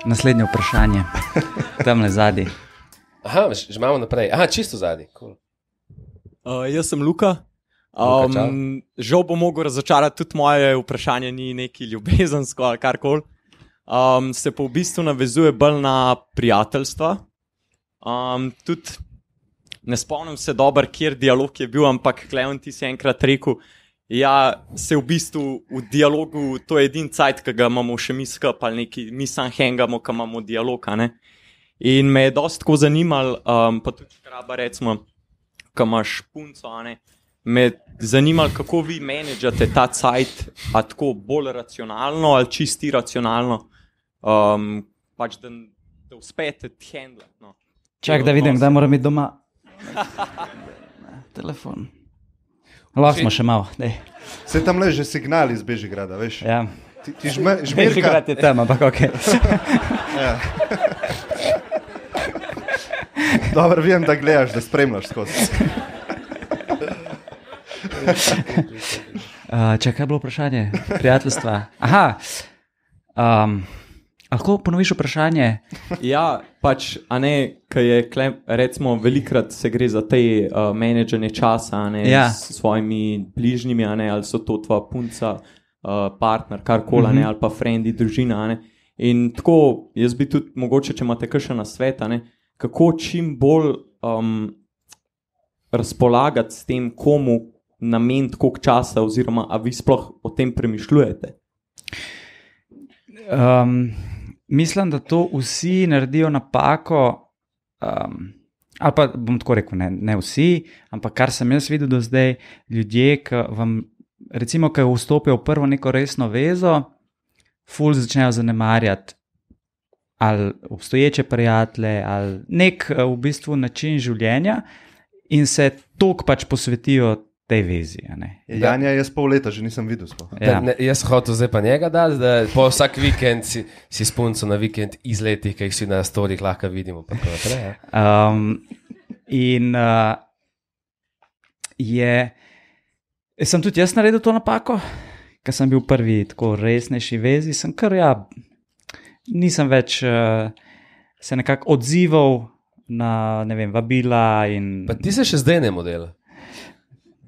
Naslednje vprašanje. Tamle zadnji. Aha, že imamo naprej. Aha, čisto zadnji. Cool. Jaz sem Luka. Žal bom mogel razočarati, tudi moje vprašanje ni neki ljubezensko ali karkoli. Se pa v bistvu navezuje bolj na prijateljstva. Tudi ne spomnim se dobro, kjer dialog je bil, ampak Kleven, ti si enkrat rekel, ja, se v bistvu v dialogu, to je edin cajt, ki ga imamo še mi skup ali neki, mi sam hengamo, ki imamo dialog, ne? In me je dosti tako zanimalo, pa tudi kraba recimo, ki imaš punco, ne? Me je zanimalo, kako vi menedžate ta cajt, a tako bolj racionalno ali čisti racionalno, pač da uspete handlati, no. Čak, da vidim, da moram biti doma. Telefon. Lahko smo še malo, dej. Se tam leže signal iz Bežigrada, veš? Ja. Ti žmerka. Bežigrad je tam, ampak okej. Ja. Dobro, vem, da gledaš, da spremljaš skozi. Čakaj, kaj je bilo vprašanje? Prijateljstva. Aha. Lahko ponoviš vprašanje? Ja, pač, a ne, kaj je, recimo, velikrat se gre za te menedžanje časa, a ne, Ja. s svojimi bližnjimi, a ne, ali so to tvoja punca, partner, karkoli, ne, ali pa frendi, družina, a ne. In tako, jaz bi tudi, mogoče, če imate kakšen nasvet, a ne, kako čim bolj razpolagati s tem, komu nameniti koliko časa, oziroma, a vi sploh o tem premišljujete? Mislim, da to vsi naredijo napako, ali pa bom tako rekel, ne vsi, ampak kar sem jaz videl do zdaj, ljudje, ki vam, recimo, ki vstopijo v prvo neko resno vezo, ful začnejo zanemarjati ali obstoječe prijatelje, ali nek v bistvu način življenja in se toliko pač posvetijo tej vezi, a ne. Janja, jaz pol leta že nisem videl sploh. Ja. Jaz sem hotel zdaj pa njega dati, da po vsak vikend si s punco na vikend izletih, ki jih si na storih lahko vidimo. Pa tako naprej, ja. Sem tudi jaz naredil to napako, ker sem bil prvi tako resnejši vezi, sem kar, ja, nisem več se nekako odzival na, ne vem, vabila in... Pa ti se še zdaj ne model.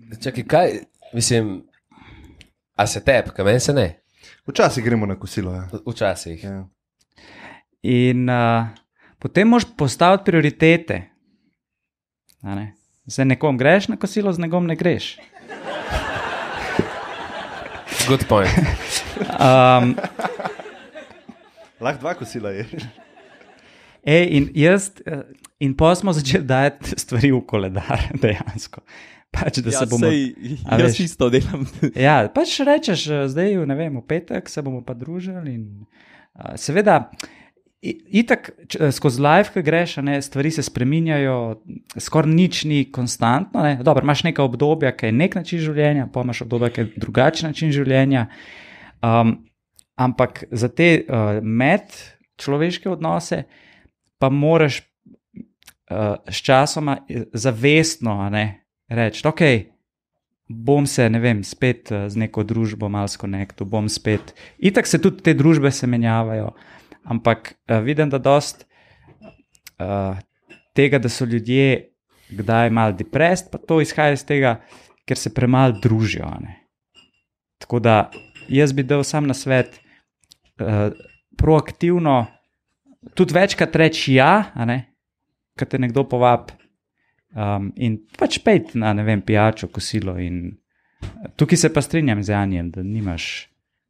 Čakaj, kaj, mislim, a se tebi, kaj meni se ne? Včasih gremo na kosilo, ja. Včasih. Ja. In potem moraš postaviti prioritete. A ne? Zdaj nekom greš na kosilo, z nekom ne greš. Good point. Lahko dva kosila ješ. In pa smo začeli dajati stvari v koledar, dejansko. Pač, da Ja, se bomo... sej, jaz isto delam. Ja, pač rečeš, zdaj, ne vem, v petek se bomo pa družili in seveda, itak skozi live, ki greš, ne, stvari se spreminjajo, skoraj nič ni konstantno, ne. Dobro, imaš neka obdobja, ki je nek način življenja, pa imaš obdobja, ki je drugačen način življenja, ampak za te medčloveške odnose pa moraš s časoma zavestno, a ne, reči, ok, bom se, ne vem, spet z neko družbo malo skonektil, bom spet, itak se tudi te družbe se menjavajo, ampak vidim, da dost tega, da so ljudje kdaj malo depressed, pa to izhaja iz tega, ker se premalo družijo, a ne. Tako da jaz bi dal sam nasvet proaktivno, tudi večkrat reči ja, a ne, kad te nekdo povab, in pač pejt na, ne vem, pijačo, kosilo in tukaj se pa strinjam z Janjem, da nimaš,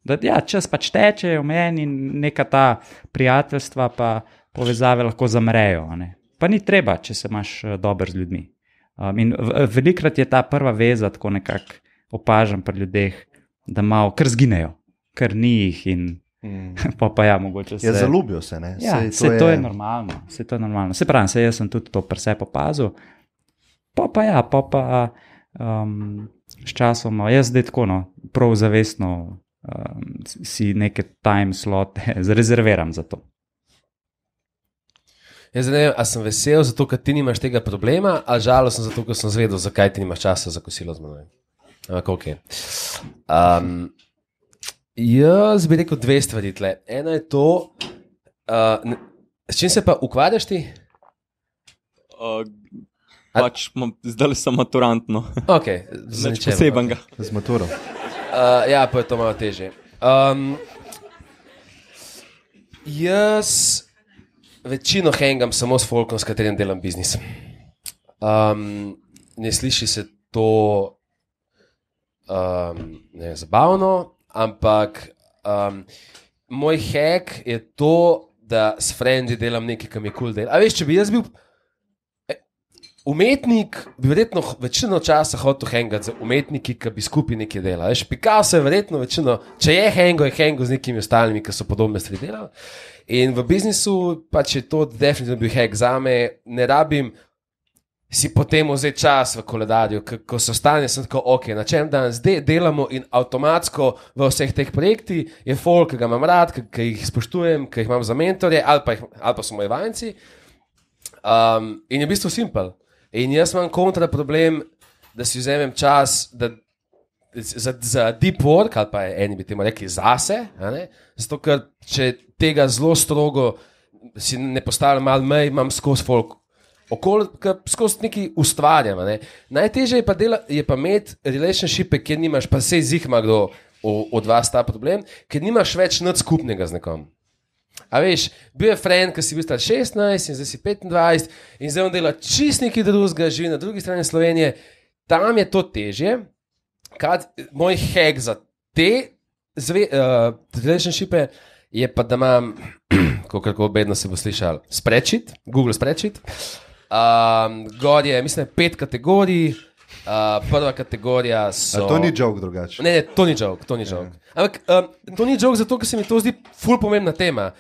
da ja, čas pač teče v meni in neka ta prijateljstva pa povezave lahko zamrejo, a ne. Pa ni treba, če se imaš dober z ljudmi. In velikrat je ta prva veza tako nekako opažam pri ljudeh, da malo kar zginejo, kar ni jih in pa ja, mogoče se... Ja, zaljubijo se, ne? Ja, to je normalno, se pravim, jaz sem tudi to pri sebi opazil, pa s časom, jaz zdaj tako, no, prav zavestno si neke time slote zarezerviram za to. Jaz ne vem, a sem vesel zato, ker ti nimaš tega problema, ali žalosten zato, ker sem zvedel, zakaj ti nimaš časa za kosilo z menoj. Ampak ok. Jaz bi rekel dve stvari tle. Ena je to, S čim se pa ukvarjaš ti? Zdaj sem maturantno. Okay, Nič posebenega. Z maturo. Ja, pa je to malo težje. Jaz večino hangam samo s folkom, s katerim delam biznis. Ne sliši se to zabavno, ampak moj hack je to, da s frendi delam nekaj, kar mi je cool del. A veš, če bi jaz bil umetnik, bi verjetno večino časa hotel hangati z umetniki, ki bi skupaj nekaj delali. Veš, Picasso je verjetno večino, če je hango z nekimi ostalimi, ki so podobne stvari delali. In v biznisu pač je to definitivno bil hack zame, ne rabim si potem vzeti čas v koledarju, ko se ostane, sem tako, ok, na čem danes delamo in avtomatsko v vseh teh projektih je folk, ki ga imam rad, ki jih spoštujem, ki jih imam za mentorje, ali pa so moji vajenci. In je v bistvu simpel. In jaz imam kontra problem, da si vzemem čas za deep work, ali pa eni bi temu rekli zase, zato ker če tega zelo strogo si ne postavljam malo mej, imam skozi folk skozi nekaj ustvarjam. Ne? Najtežje je pa imeti relationshipe, kjer nimaš, pa sej zihma kdo od vas ta problem, ker nimaš več nič skupnega z nekom. A veš, bil je friend, ki si bil star 16 in zdaj si 25 in zdaj on dela čist nekaj drugega, živi na drugi strani Slovenije, tam je to težje. Moj hack za te relationshipe je pa, da imam, kako bedno se bo slišal, spreadsheet, Google spreadsheet. Gor je, mislim, 5 kategorij. Prva kategorija so... To ni joke drugače. Ne, to ni joke. Ampak to ni joke zato, ker se mi to zdi ful pomembna tema.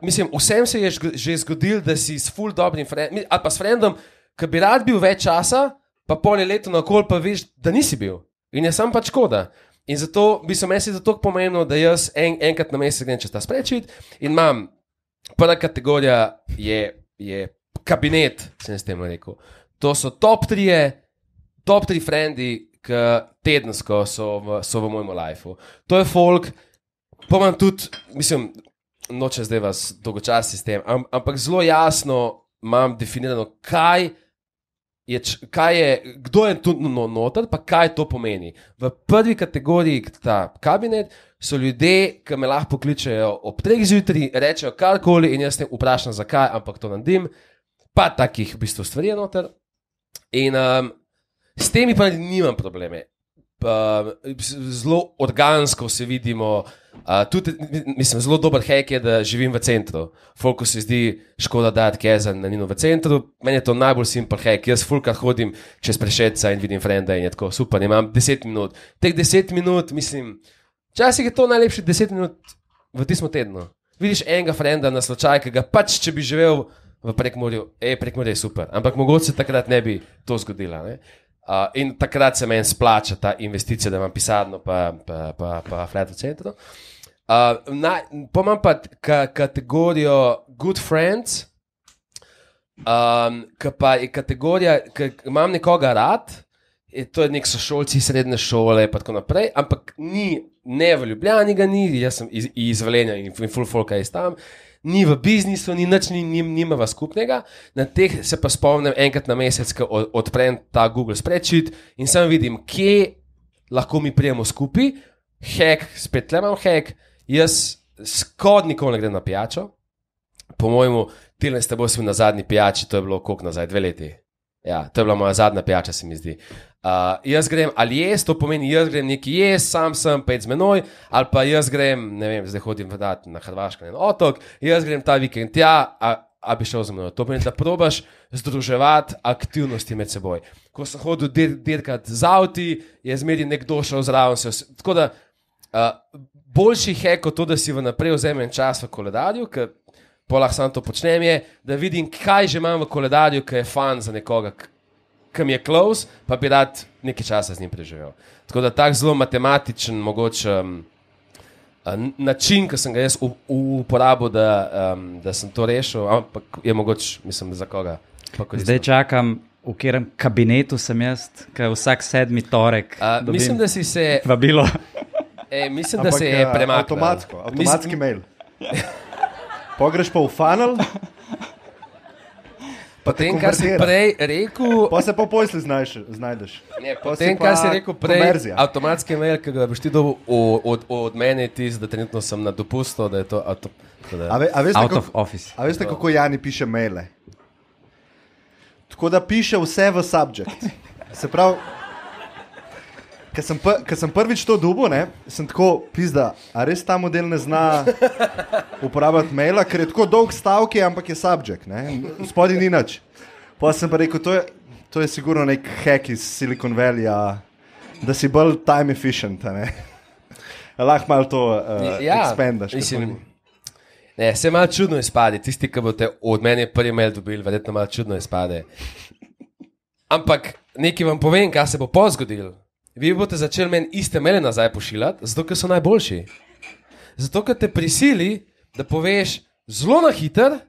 Mislim, vsem se je že zgodil, da si s ful dobrim friendom, ali pa s friendom, ki bi rad bil več časa, pa pol leto nakol pa veš, da nisi bil. In je sam pač škoda. In zato bi se meni za to pomenilo, da jaz enkrat na mesec grem čez ta spreadsheet in imam, prva kategorija je kabinet, sem s tem rekel. To so top 3 frendi, ki tedensko so v mojem lifeu. To je folk, pa imam tudi, mislim, nočem zdaj vas dolgočasiti s tem, ampak zelo jasno imam definirano, kdo je tu noter, pa kaj to pomeni. V prvi kategoriji, ta kabinet, so ljudje, ki me lahko pokličejo ob 3 zjutraj, rečejo karkoli in jaz ne vprašam zakaj, ampak to naredim, pa takih v bistvu stvari je noter. In s temi pa nimam probleme. Zelo organsko se vidimo, tudi, mislim, zelo dober hack je, da živim v centru. Folku se zdi škoda dati kezen na Nino v centru, meni je to najbolj simpel hack. Jaz fulkrat hodim čez Prešetca in vidim frenda in je tako super, imam 10 minut. Teh 10 minut, mislim, včasih je to najlepši 10 minut v tistem tednu. Vidiš enega frenda na slučaj, ki ga pač, če bi živel v Prekmurju, Prekmurje je super, ampak mogoče se takrat ne bi to zgodila. Ne? In takrat se meni splača ta investicija, da imam pisarno pa flat v centru. Pa imam pa kategorijo good friends, ki pa je kategorija, ki imam nekoga rad, to je nek sošolci srednje šole pa tako naprej, ampak ne v Ljubljani ga ni, jaz sem iz Velenja in full folka je tam, ni v biznisu, ni nič, nimava skupnega. Na teh se pa spomnim enkrat na mesec, ko odprem ta Google spreadsheet in sam vidim, kje lahko mi prijemo skupaj. Hack, spet tle imam hack, jaz skoraj nikoli ne grem na pijačo. Po mojemu, Tilen s teboj sem na zadnji pijači, to je bilo koliko nazaj, 2 leti. Ja, to je bila moja zadnja pijača, se mi zdi. Jaz grem ali jaz, to pomeni jaz grem neki jaz, sam sem, pet z menoj, ali pa jaz grem, ne vem, zdaj hodim na Hrvaško na en otok, jaz grem ta vikend tja, a bi šel z menoj. To pomeni, da probaš združevati aktivnosti med seboj. Ko sem hodil dirkat z avti, je zmeri nekdo šel zraven se. Tako da boljši hack kot to, da si vnaprej vzamem čas v koledarju, ker polah sam to počnem je, da vidim, kaj že imam v koledarju, ki je fan za nekoga, ki mi je close, pa bi rad nekaj časa z njim preživel. Tako da tak zelo matematičen mogoče način, ki sem ga jaz uporabil, da sem to rešil, ampak je mogoče, mislim, za koga. Zdaj čakam, v katerem kabinetu sem jaz, ker vsak 7. torek dobim mislim, da si se vabilo. Mislim, da se je premaknil. Avtomatski mail. pogreš pa v funnel, Potem, kar si prej rekel, pa se pa posli znajdeš. ne, Po potem, si pa kar si rekel prej, konverzija. avtomatski mail, ki ga boš ti dobil od mene, da trenutno sem na dopustu, da je to A veste, Out of office. A veste, kako Jani piše maile? Tako da piše vse v subject. Se pravi, ko sem prvič to dobil, sem tako pizda, a res ta model ne zna uporabljati maila, ker je tako dolg stavki, ampak je subject, spodaj ni nič. Pa sem pa rekel, to je sigurno nek hack iz Silicon Valleyja, da si bolj time efficient, lahko malo to expandaš. Mislim, ne, se malo čudno izpade, tisti, ki boste od mene prvi mail dobili, verjetno malo čudno izpade. Ampak nekaj vam povem, kaj se bo pozgodilo. Vi boste začeli meni iste maile nazaj pošiljati, zato ker so najboljši. Zato ker te prisili, da poveš zelo na hiter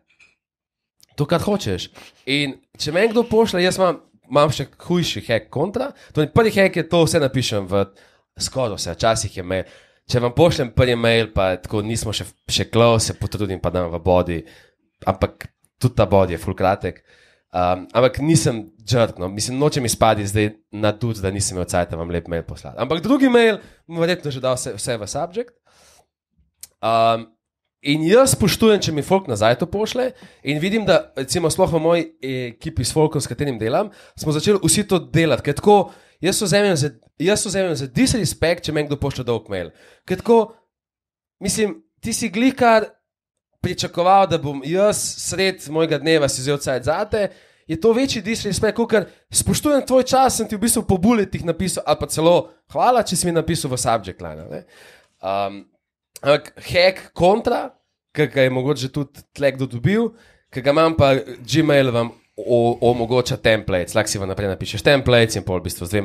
to, kar hočeš. In če me kdo pošlje, jaz imam še hujši hack kontra. Prvi hack je to, vse napišem v skoraj vse, včasih je mail. Če vam pošljem prvi mail, pa tako nismo še close, se potrudim pa dam v body, ampak tudi ta body je full kratek. Ampak nisem džrtno, mislim, nočem izpadi zdaj na tudi, da nisem imel cajta vam lep mail poslati. Ampak drugi mail, verjetno že dal vse v subject. In jaz spoštujem, če mi folk nazaj to pošle in vidim, da recimo sploh v moji ekipi s folkom, s katerim delam, smo začeli vsi to delati, ker tako, jaz so vzemem za disrespect, če me kdo pošle dolg mail. Ker tako, mislim, ti si glikar pričakoval, da bom jaz sred mojega dneva si vzel cajt zate, je to večji disrespect, ker spoštujem tvoj čas, sem ti v bistvu po bulletih napisal, ali pa celo hvala, če si mi napisal v subject line. Ampak hack kontra, ki ga je mogoče tudi tle kdo dobil, ki ga imam pa Gmail vam omogoča templates, lahko si vam naprej napišeš templates in pol v bistvu z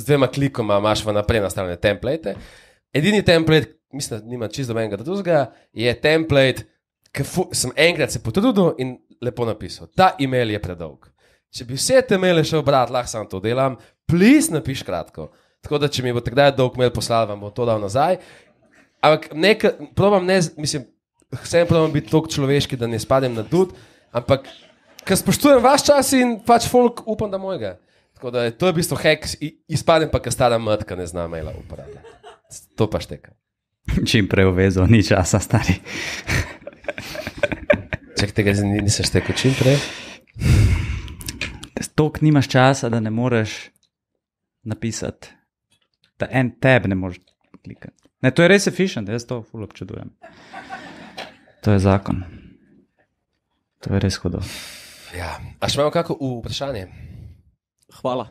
dvema klikoma imaš vam naprej nastavljene template. Edini template, mislim, da nima čisto dobenega drugega, je template, ki sem enkrat se potrudil in lepo napisal. Ta email je predolg. Če bi vse te maile šel brati, lahko sam to delam, please napiš kratko. Tako da, če mi bo takdaj dolg mail poslal, vam bo to dal nazaj. Ampak vsem probam biti toliko človeški, da ne spadem na dud, ampak ker spoštujem vaš čas in pač folk upam, da mojega. Tako da to je v bistvu hack, izpadem pa, ker stara mrtka ne zna maila uporabljati. To pa šteka. Čim prej uvezal, ni časa, stari. Čak tega nisem štekel čim prej. Toliko nimaš časa, da ne moreš napisati, da en tab ne moreš klikati. Ne, to je res efficient, jaz to ful občudujem. To je zakon. To je res hudo. Ja, a še imamo kako vprašanje? Hvala.